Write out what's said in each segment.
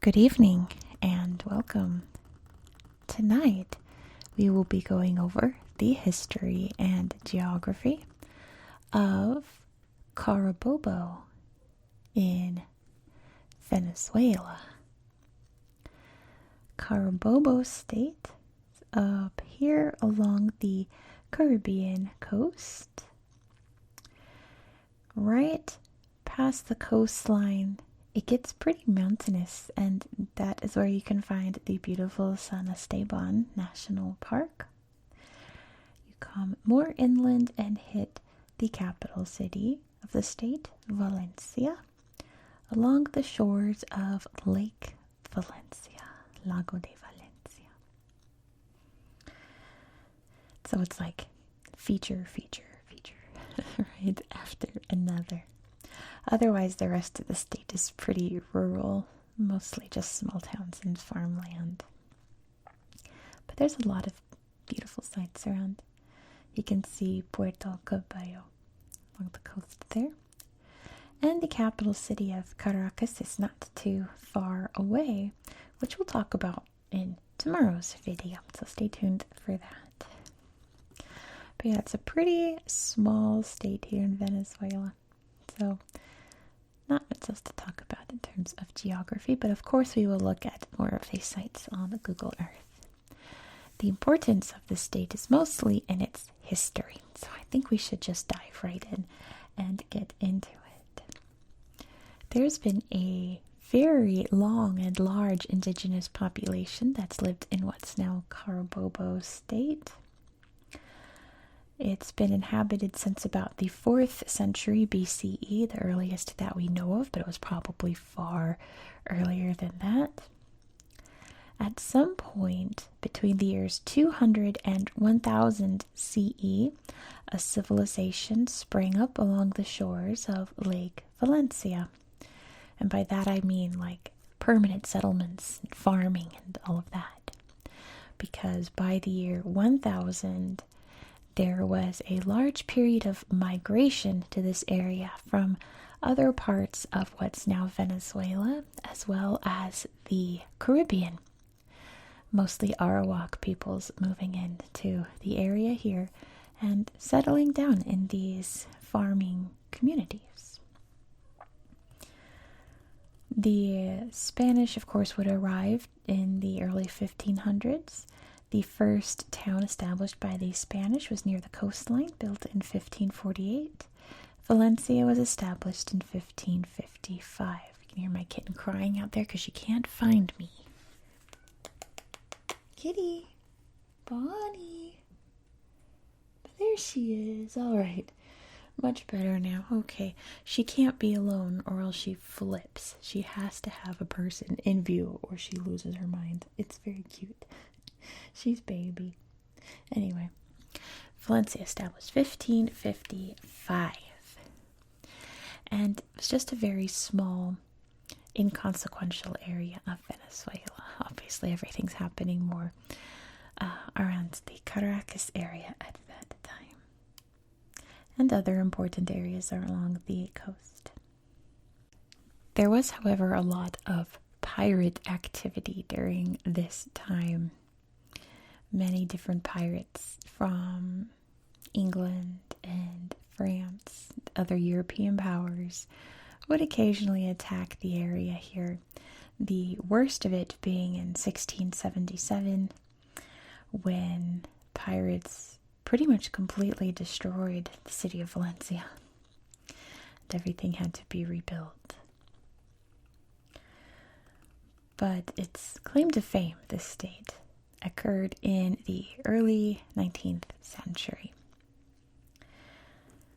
Good evening and welcome. Tonight we will be going over the history and geography of Carabobo in Venezuela. Carabobo State is up here along the Caribbean coast. Right past the coastline, it gets pretty mountainous, and that is where you can find the beautiful San Esteban National Park. You come more inland and hit the capital city of the state, Valencia, along the shores of Lake Valencia, Lago de Valencia. So it's like feature, right after another. Otherwise, the rest of the state is pretty rural, mostly just small towns and farmland. But there's a lot of beautiful sights around. You can see Puerto Cabello along the coast there. And the capital city of Caracas is not too far away, which we'll talk about in tomorrow's video, so stay tuned for that. But yeah, it's a pretty small state here in Venezuela, so not much else to talk about in terms of geography, but of course we will look at more of these sites on Google Earth. The importance of the state is mostly in its history, so I think we should just dive right in and get into it. There's been a very long and large indigenous population that's lived in what's now Carabobo State. It's been inhabited since about the 4th century BCE, the earliest that we know of, but it was probably far earlier than that. At some point between the years 200 and 1000 CE, a civilization sprang up along the shores of Lake Valencia. And by that I mean like permanent settlements, and farming, and all of that. Because by the year 1000, there was a large period of migration to this area from other parts of what's now Venezuela, as well as the Caribbean. Mostly Arawak peoples moving into the area here and settling down in these farming communities. The Spanish, of course, would arrive in the early 1500s. The first town established by the Spanish was near the coastline, built in 1548. Valencia was established in 1555. You can hear my kitten crying out there because she can't find me. Kitty! Bonnie! But there she is. All right. Much better now. Okay. She can't be alone or else she flips. She has to have a person in view or she loses her mind. It's very cute. She's baby. Anyway, Valencia established 1555. And it was just a very small, inconsequential area of Venezuela. Obviously, everything's happening more around the Caracas area at that time. And other important areas are along the coast. There was, however, a lot of pirate activity during this time. Many different pirates from England and France, other European powers, would occasionally attack the area here. The worst of it being in 1677, when pirates pretty much completely destroyed the city of Valencia, and everything had to be rebuilt. But its claim to fame, this state, occurred in the early 19th century.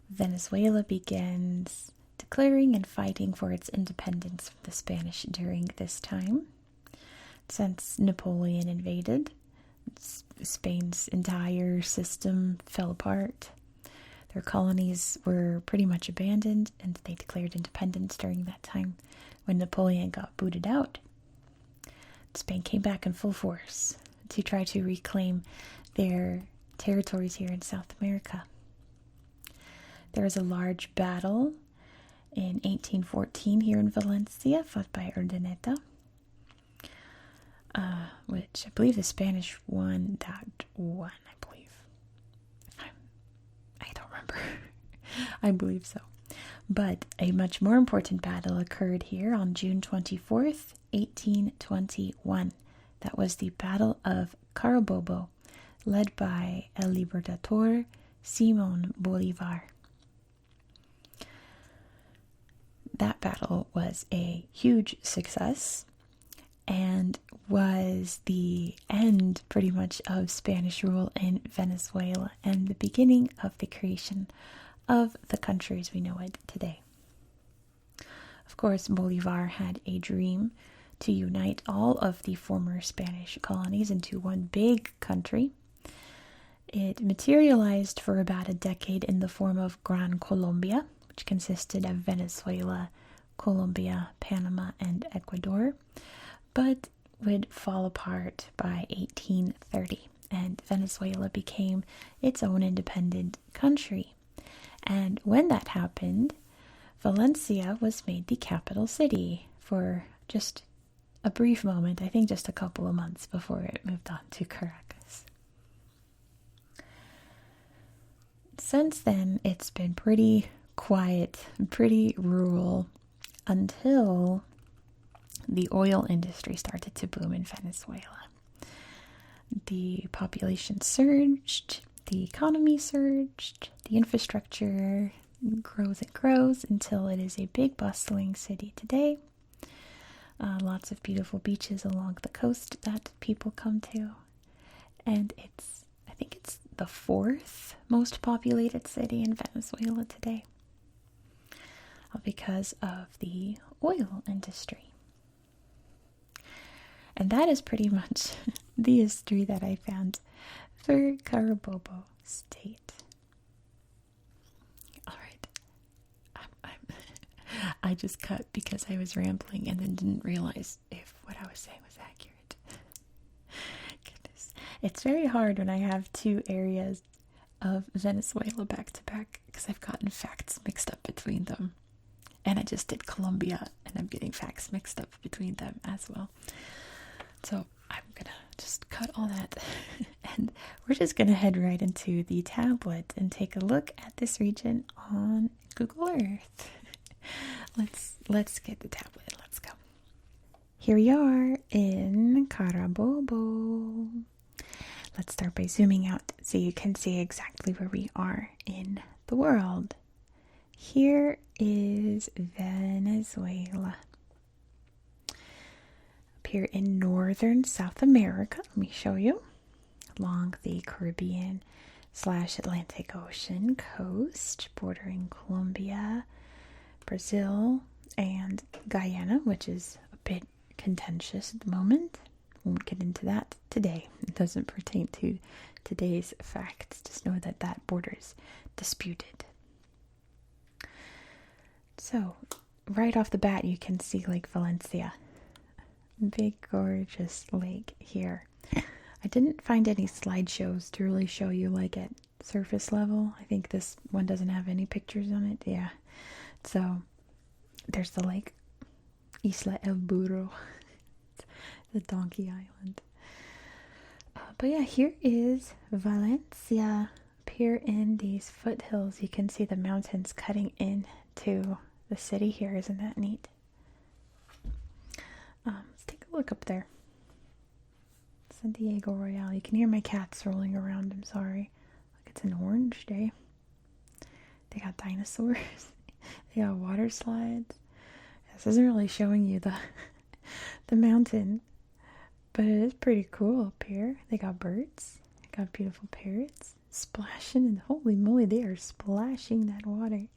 Venezuela begins declaring and fighting for its independence from the Spanish during this time. Since Napoleon invaded, Spain's entire system fell apart. Their colonies were pretty much abandoned, and they declared independence during that time. When Napoleon got booted out, Spain came back in full force to try to reclaim their territories here in South America. There was a large battle in 1814 here in Valencia, fought by Urdaneta. which I believe the Spanish won that one, I believe. I don't remember. I believe so. But a much more important battle occurred here on June 24th, 1821. That was the Battle of Carabobo, led by El Libertador Simón Bolívar. That battle was a huge success and was the end, pretty much, of Spanish rule in Venezuela and the beginning of the creation of the country as we know it today. Of course, Bolivar had a dream to unite all of the former Spanish colonies into one big country. It materialized for about a decade in the form of Gran Colombia, which consisted of Venezuela, Colombia, Panama, and Ecuador, but would fall apart by 1830, and Venezuela became its own independent country. And when that happened, Valencia was made the capital city for just a brief moment, I think just a couple of months before it moved on to Caracas. Since then, it's been pretty quiet, pretty rural, until the oil industry started to boom in Venezuela. The population surged, the economy surged, the infrastructure grows and grows until it is a big bustling city today. Lots of beautiful beaches along the coast that people come to. And I think it's the fourth most populated city in Venezuela today because of the oil industry. And that is pretty much the history that I found for Carabobo State. All right. I just cut because I was rambling and then didn't realize if what I was saying was accurate. Goodness. It's very hard when I have two areas of Venezuela back to back because I've gotten facts mixed up between them. And I just did Colombia and I'm getting facts mixed up between them as well. So I'm going to just cut all that and we're just going to head right into the tablet and take a look at this region on Google Earth. Let's get the tablet. Let's go. Here we are in Carabobo. Let's start by zooming out so you can see exactly where we are in the world. Here is Venezuela. Here in northern South America, let me show you, along the Caribbean/Atlantic Ocean coast, bordering Colombia, Brazil, and Guyana, which is a bit contentious at the moment. Won't get into that today. It doesn't pertain to today's facts. Just know that that border is disputed. So, right off the bat, you can see Lake Valencia. Big, gorgeous lake here. I didn't find any slideshows to really show you like at surface level. I think this one doesn't have any pictures on it. Yeah. So, there's the lake. Isla El Burro. The donkey island. But yeah, here is Valencia. Up here in these foothills, you can see the mountains cutting into the city here. Isn't that neat? Let's take a look up there. San Diego Royale. You can hear my cats rolling around. I'm sorry. Look, it's an orange day. They got dinosaurs. They got water slides. This isn't really showing you the mountain, but it is pretty cool up here. They got birds. They got beautiful parrots splashing, and holy moly, they are splashing that water.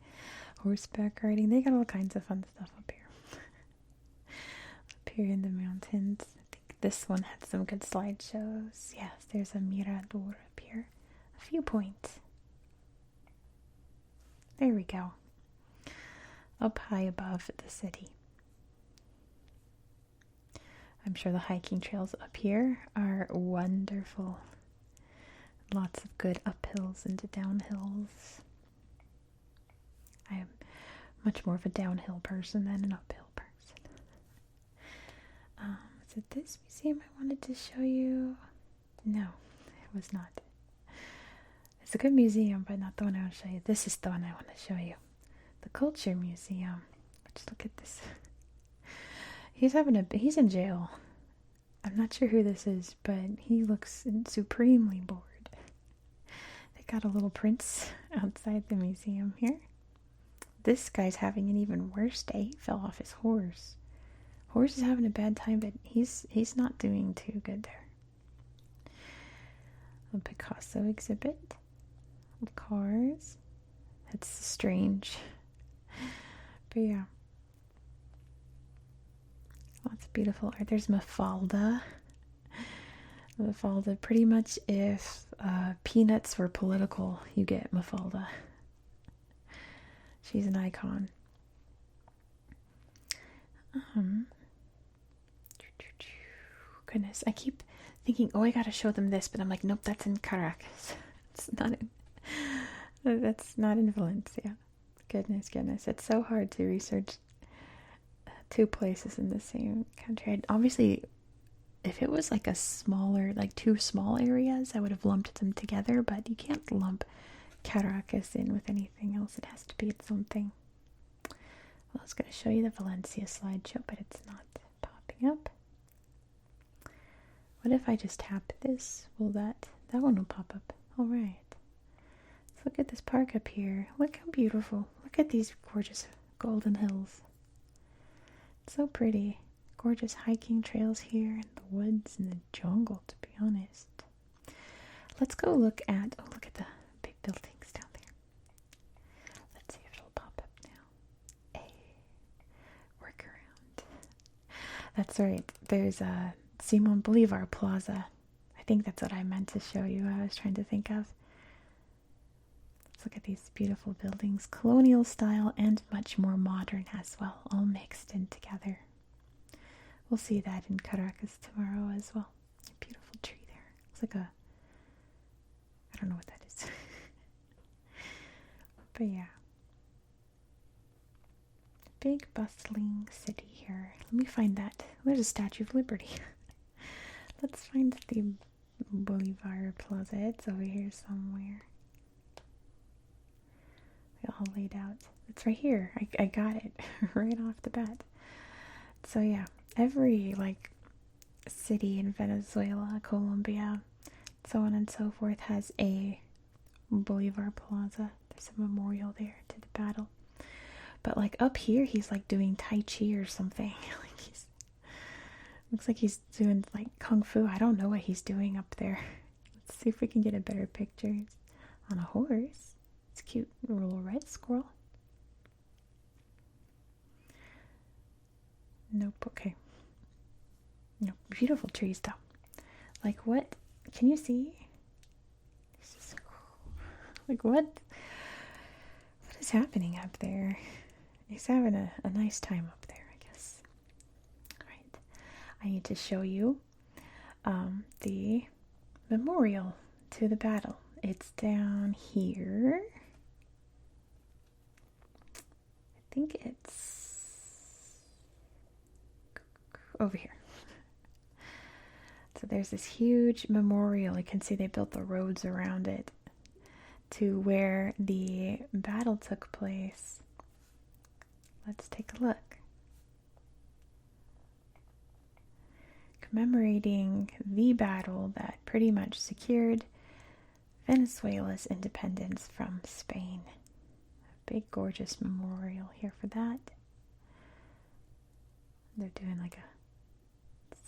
Horseback riding. They got all kinds of fun stuff up here. Up here in the mountains. I think this one had some good slideshows. Yes, there's a mirador up here. A viewpoint. There we go. Up high above the city. I'm sure the hiking trails up here are wonderful. Lots of good uphills and downhills. I am much more of a downhill person than an uphill person. Let's it this museum I wanted to show you? No, it was not. It's a good museum, but not the one I want to show you. This is the one I want to show you. The Culture Museum. Just look at this. He's in jail. I'm not sure who this is, but he looks supremely bored. They got a little prince outside the museum here. This guy's having an even worse day. He fell off his horse. Horse is having a bad time, but he's not doing too good there. A Picasso exhibit. Cars. That's strange. But yeah. Lots of beautiful art. There's Mafalda. Mafalda, pretty much if Peanuts were political, you get Mafalda. She's an icon. Goodness, I keep thinking, oh, I gotta show them this, but I'm like, nope, that's in Caracas. That's not in Valencia. Goodness. It's so hard to research two places in the same country. Obviously, if it was like a smaller, like two small areas, I would have lumped them together, but you can't lump Caracas in with anything else. It has to be its own thing. Well, I was going to show you the Valencia slideshow, but it's not popping up. What if I just tap this? Will that one will pop up. All right. Let's look at this park up here. Look how beautiful. Look at these gorgeous golden hills. It's so pretty. Gorgeous hiking trails here in the woods and the jungle, to be honest. Let's go look at the big buildings down there. Let's see if it'll pop up now. Hey, work around. That's right. There's a Simon Bolivar Plaza. I think that's what I meant to show you. I was trying to think of. Let's look at these beautiful buildings. Colonial style and much more modern as well. All mixed in together. We'll see that in Caracas tomorrow as well. A beautiful tree there. It's like I don't know what that is. But yeah. Big bustling city here. Let me find that. There's a Statue of Liberty. Let's find the Bolivar Plaza. It's over here somewhere. All laid out. It's right here. I got it right off the bat. So yeah, every city in Venezuela, Colombia, so on and so forth has a Bolivar Plaza. There's a memorial there to the battle. But up here, he's doing Tai Chi or something. Looks like he's doing Kung Fu. I don't know what he's doing up there. Let's see if we can get a better picture. He's on a horse. It's cute. A little red squirrel. Nope. Okay. No, beautiful trees though. What? Can you see? This is cool. What is happening up there? He's having a nice time up there, I guess. All right. I need to show you the memorial to the battle. It's down here. I think it's over here. So there's this huge memorial. You can see they built the roads around it to where the battle took place. Let's take a look. Commemorating the battle that pretty much secured Venezuela's independence from Spain. A big gorgeous memorial here for that. They're doing a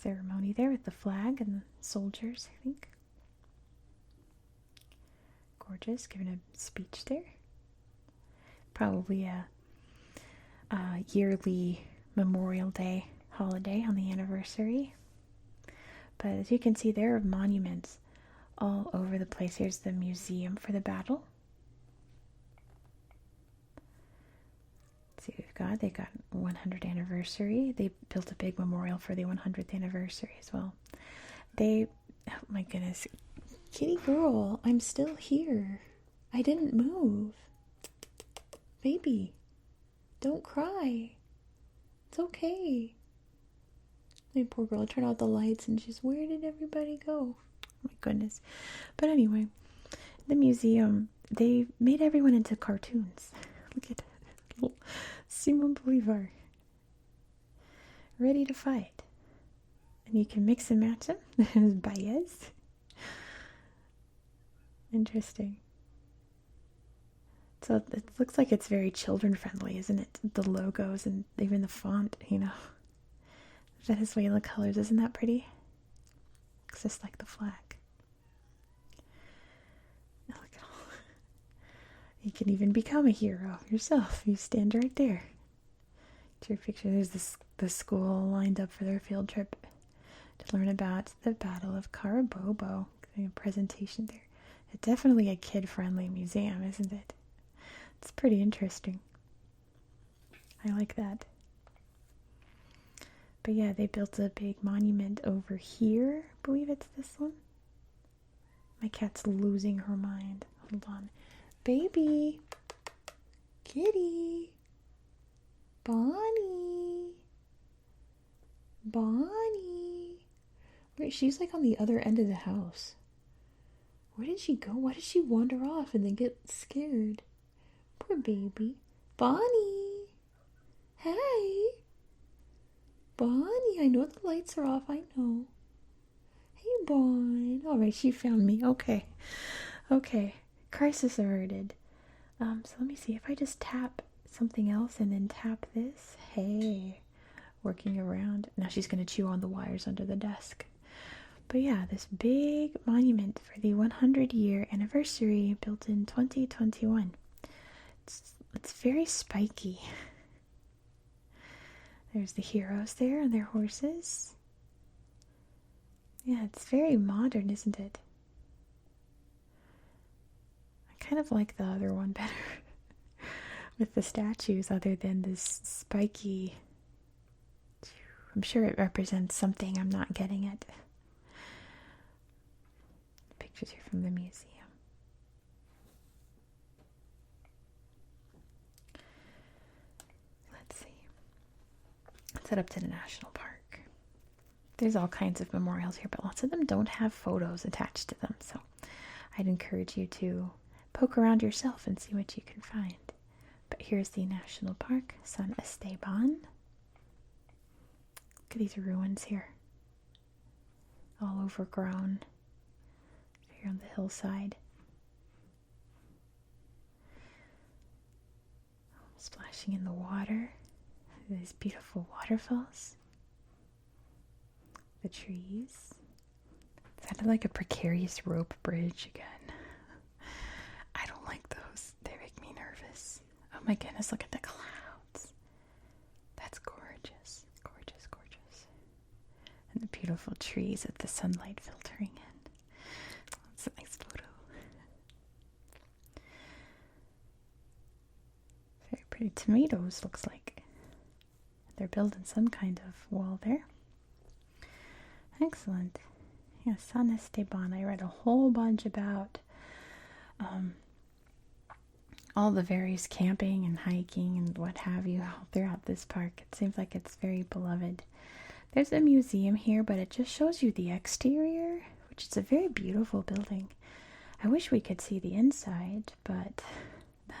ceremony there with the flag and the soldiers, I think. Gorgeous, giving a speech there. Probably a yearly Memorial Day holiday on the anniversary. But as you can see, there are monuments all over the place. Here's the museum for the battle. Let's see what we've got. They got 100th anniversary. They built a big memorial for the 100th anniversary as well. Oh my goodness. Kitty girl, I'm still here. I didn't move. Baby, don't cry. It's okay. My poor girl, I turned out the lights and she's, where did everybody go? Oh my goodness. But anyway, the museum, they made everyone into cartoons. Look at that. Simon Bolivar. Ready to fight. And you can mix and match them. There's Baez. Interesting. So it looks like it's very children friendly, isn't it? The logos and even the font, Venezuela colors, isn't that pretty? Looks just like the flag. Oh, look at all. You can even become a hero yourself. You stand right there. It's your picture. There's the school lined up for their field trip to learn about the Battle of Carabobo. A presentation there. It's definitely a kid-friendly museum, isn't it? It's pretty interesting. I like that. But yeah, they built a big monument over here. I believe it's this one. My cat's losing her mind. Hold on. Baby. Kitty. Bonnie. Bonnie. Wait, she's like on the other end of the house. Where did she go? Why did she wander off and then get scared? Poor baby. Bonnie. Hey. Bonnie, I know the lights are off. I know. Hey, Bon. All right, she found me. Okay. Crisis averted. So let me see if I just tap something else and then tap this. Hey. Working around. Now she's going to chew on the wires under the desk. But yeah, this big monument for the 100-year anniversary built in 2021. It's very spiky. There's the heroes there and their horses. Yeah, it's very modern, isn't it? I kind of like the other one better. With the statues, other than this spiky. I'm sure it represents something. I'm not getting it. Pictures here from the museum. Let's see. Let's head up to the national park. There's all kinds of memorials here, but lots of them don't have photos attached to them, so I'd encourage you to poke around yourself and see what you can find. But here's the national park, San Esteban. Look at these ruins here. All overgrown. Here on the hillside. Splashing in the water. These beautiful waterfalls. The trees. It sounded like a precarious rope bridge again. I don't like those. They make me nervous. Oh my goodness, look at the clouds. That's gorgeous. Gorgeous, gorgeous. And the beautiful trees with the sunlight filtering in. That's a nice photo. Very pretty. Tomatoes, looks like. They're building some kind of wall there. Excellent. Yeah, San Esteban. I read a whole bunch about all the various camping and hiking and what have you throughout this park. It seems like it's very beloved. There's a museum here, but it just shows you the exterior, which is a very beautiful building. I wish we could see the inside, but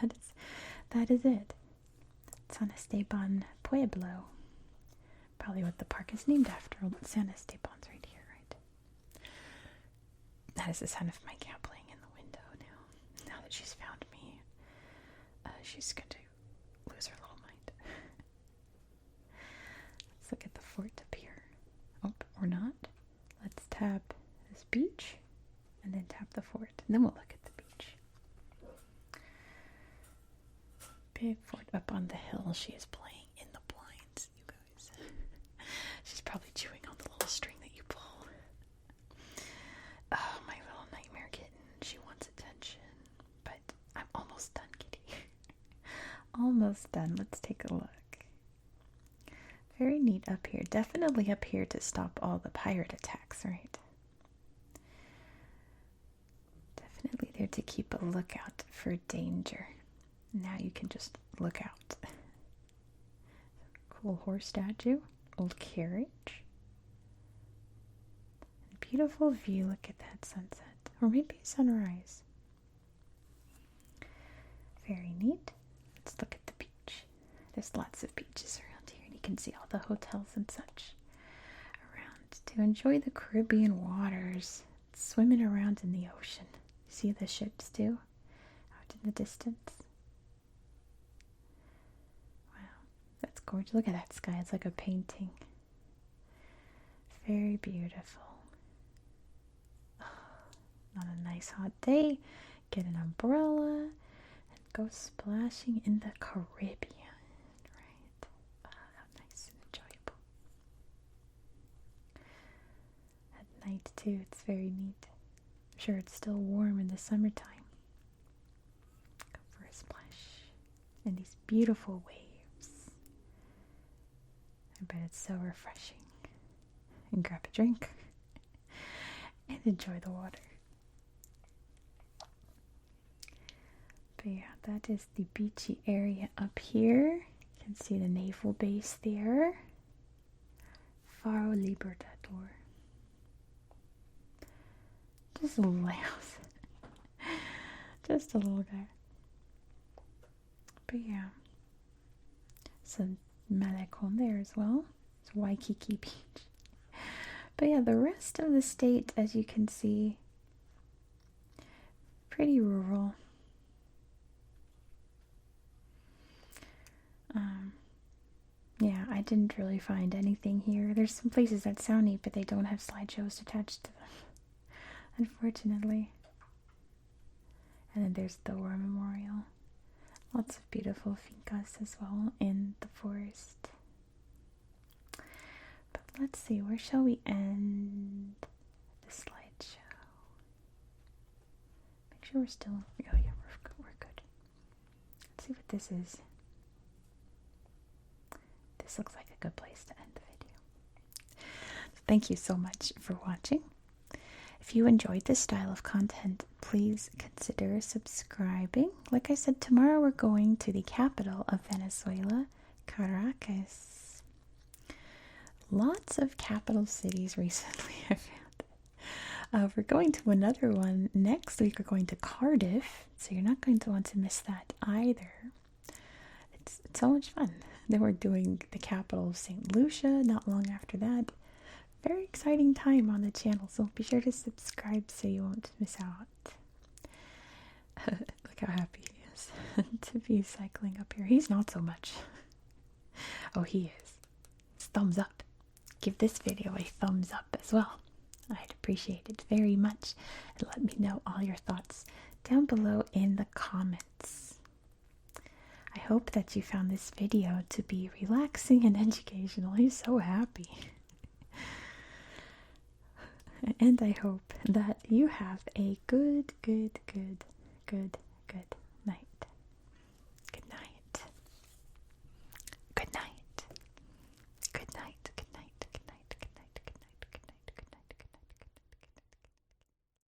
that is it. San Esteban Pueblo. Probably what the park is named after. San Esteban's right here, right? That is the sound of my cat playing in the window now. Now that she's found me, she's going to lose her little mind. Let's look at the fort up here. Oh, or not. Let's tap this beach and then tap the fort. And then we'll look at the beach. Big fort up on the hill. She is playing in the blinds, you guys. She's probably chewing on the little string that you pull. Oh, my little nightmare kitten. She wants attention. But I'm almost done, kitty. Almost done. Let's take a look. Very neat up here. Definitely up here to stop all the pirate attacks, right? Definitely there to keep a lookout for danger. Now you can just look out. Cool horse statue. Old carriage. beautiful view. Look at that sunset. Or maybe sunrise. Very neat. Let's look at the beach. There's lots of beaches around here, and you can see all the hotels and such around to enjoy the Caribbean waters. Swimming around in the ocean. See the ships too? Out in the distance. Wow, that's gorgeous. Look at that sky. It's like a painting. Very beautiful. On a nice hot day, get an umbrella and go splashing in the Caribbean, right? Oh, how nice and enjoyable. At night too, it's very neat. I'm sure it's still warm in the summertime. Go for a splash and these beautiful waves. I bet it's so refreshing. And grab a drink and enjoy the water. But yeah, that is the beachy area up here. You can see the naval base there. Faro Libertador. Just a little house. Just a little guy. But yeah. Some Malecon there as well. It's Waikiki Beach. But yeah, the rest of the state, as you can see, pretty rural. Yeah, I didn't really find anything here. There's some places that sound neat, but they don't have slideshows attached to them, unfortunately. And then there's the War Memorial. Lots of beautiful fincas as well in the forest. But let's see, where shall we end the slideshow? Make sure we're still, oh yeah, we're good. Let's see what this is. This looks like a good place to end the video. Thank you so much for watching. If you enjoyed this style of content, please consider subscribing. Like I said, tomorrow we're going to the capital of Venezuela, Caracas. Lots of capital cities recently, I found. We're going to another one next week. We're going to Cardiff, so you're not going to want to miss that either. It's so much fun. Then we're doing the capital of St. Lucia not long after that. Very exciting time on the channel, so be sure to subscribe so you won't miss out. Look how happy he is to be cycling up here. He's not so much. Oh, he is. Thumbs up. Give this video a thumbs up as well. I'd appreciate it very much. And let me know all your thoughts down below in the comments. I hope that you found this video to be relaxing and educational. He's so happy. And I hope that you have a good